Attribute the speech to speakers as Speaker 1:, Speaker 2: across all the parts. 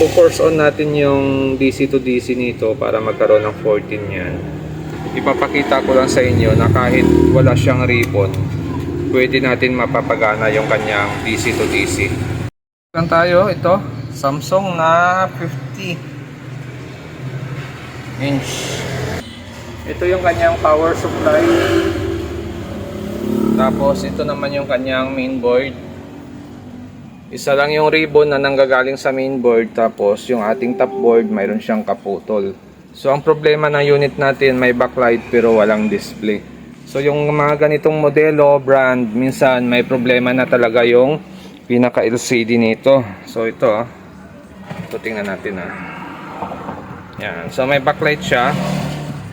Speaker 1: i-force on natin yung DC to DC nito para magkaroon ng 14 yan. Ipapakita ko lang sa inyo na kahit wala siyang ribbon, pwede natin mapapagana yung kanyang DC to DC. Lang tayo, ito Samsung na 50 inch. Ito yung kanyang power supply. Tapos ito naman yung kanyang mainboard. Isa lang yung ribbon na nanggagaling sa mainboard, tapos yung ating top board mayroon siyang kaputol. So ang problema ng unit natin, may backlight pero walang display. So yung mga ganitong modelo, brand, minsan may problema na talaga yung pinaka LCD nito. So ito tingnan natin yan. So may backlight siya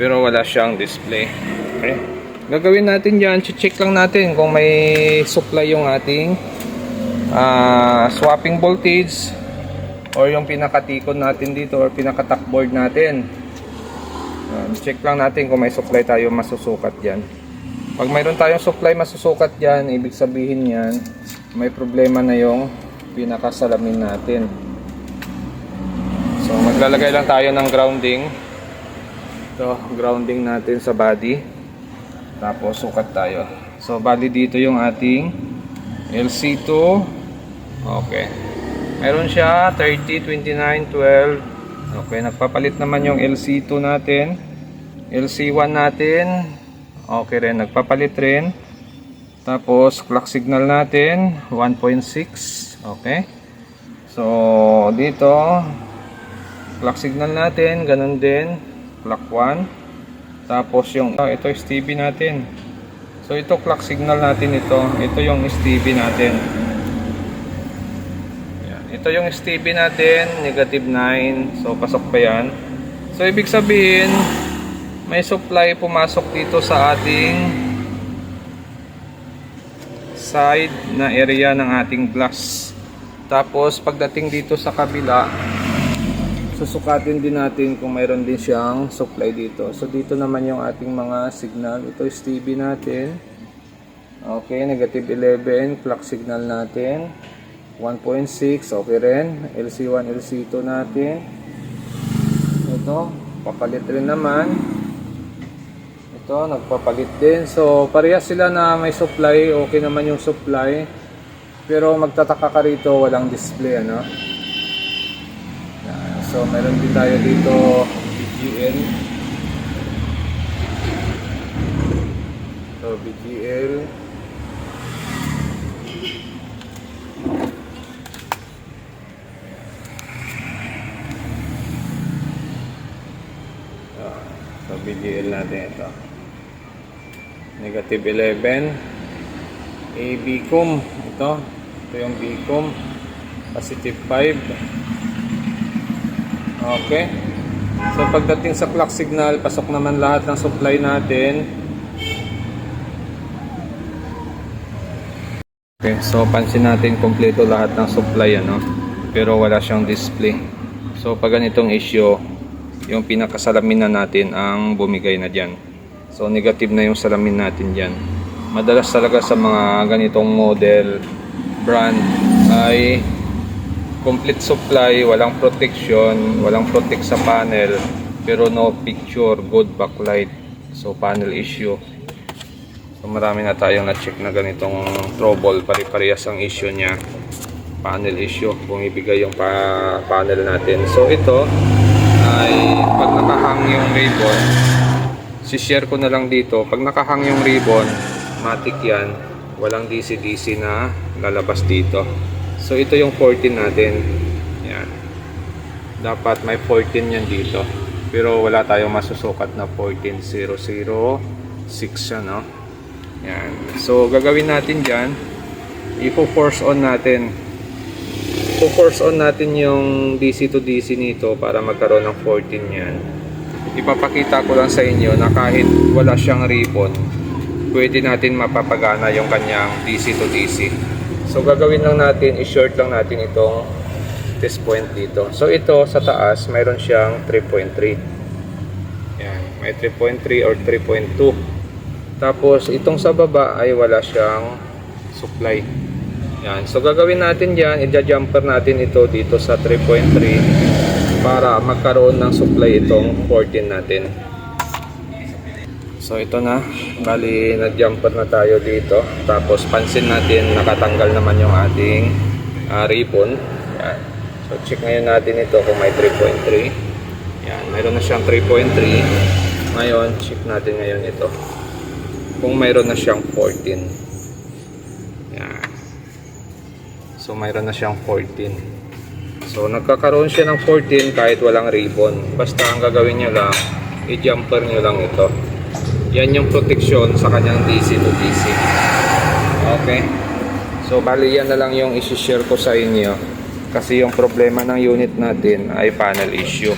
Speaker 1: pero wala siyang display. Okay, gagawin natin dyan, check lang natin kung may supply yung ating swapping voltage or yung pinakatikon natin dito or pinaka-top board natin. Check lang natin kung may supply tayo masusukat dyan. Pag mayroon tayong supply masusukat dyan, ibig sabihin yan may problema na yung pinakasalamin natin. So maglalagay lang tayo ng grounding. Ito, grounding natin sa body. Tapos sukat tayo. So bali dito yung ating LC2. Okay, meron siya 30, 29, 12. Okay, nagpapalit naman yung LC2 natin. LC1 natin, okay rin, nagpapalit rin. Tapos clock signal natin 1.6. Okay, so dito clock signal natin ganun din, clock 1. Tapos yung ito STB natin. So ito clock signal natin, ito yung STB natin. Ito yung STB natin, negative 9. So pasok pa yan. So ibig sabihin may supply pumasok dito sa ating side na area ng ating glass. Tapos pagdating dito sa kabila, susukatin din natin kung mayroon din siyang supply dito. So dito naman yung ating mga signal. Ito STB natin. Okay, negative 11, clock signal natin 1.6, okay rin. LC1, LC2 natin. Ito, papalit rin naman. Ito, nagpapalit din. So, parehas sila na may supply. Okay naman yung supply. Pero magtataka ka rito, walang display, ano? So, meron din tayo dito BGL. So, BGL. So BGL natin ito negative 11. Bcom ito yung Bcom positive 5. Okay, so pagdating sa clock signal, pasok naman lahat ng supply natin. Okay, so pansin natin kompleto lahat ng supply, ano, pero wala siyang display. So pag ganitong issue, yung pinakasalamin na natin ang bumigay na dyan. So negative na yung salamin natin dyan. Madalas talaga sa mga ganitong model, brand, ay complete supply, walang protection, walang protect sa panel, pero no picture, good backlight. So panel issue. So marami na tayong na-check na ganitong trouble, pare-parehas ang issue niya. Panel issue, bumibigay yung panel natin. So ito ay pag nakahang yung ribbon, si-share ko na lang dito, pag nakahang yung ribbon, matik yan, walang DC-DC na lalabas dito. So ito yung 14 natin, yan, dapat may 14 yan dito, pero wala tayong masusukat na 14,006 yan, no? Yan. So gagawin natin dyan, i-force on natin. I-force on natin yung DC to DC nito para magkaroon ng 14 yan. Ipapakita ko lang sa inyo na kahit wala siyang ribbon, pwede natin mapapagana yung kanyang DC to DC. So gagawin lang natin, i-short lang natin itong test point dito. So ito sa taas, mayroon siyang 3.3. Yan, may 3.3 or 3.2. Tapos itong sa baba ay wala siyang supply. Yan. So gagawin natin diyan, i-jumper natin ito dito sa 3.3 para magkaroon ng supply itong 14 natin. So ito na, bali nag-jumper na tayo dito. Tapos pansin natin nakatanggal naman yung ating ribbon. Yan. So check ngayon natin ito kung may 3.3. Yan, mayroon na siyang 3.3. Ngayon, check natin ngayon ito. Kung mayroon na siyang 14. Yan. So mayroon na siyang 14. So nagkakaroon siya ng 14 kahit walang ribbon. Basta ang gagawin nyo lang, i-jumper nyo lang ito. Yan yung protection sa kanyang DC to DC. Okay. So bali yan na lang yung isi-share ko sa inyo. Kasi yung problema ng unit natin ay panel issue.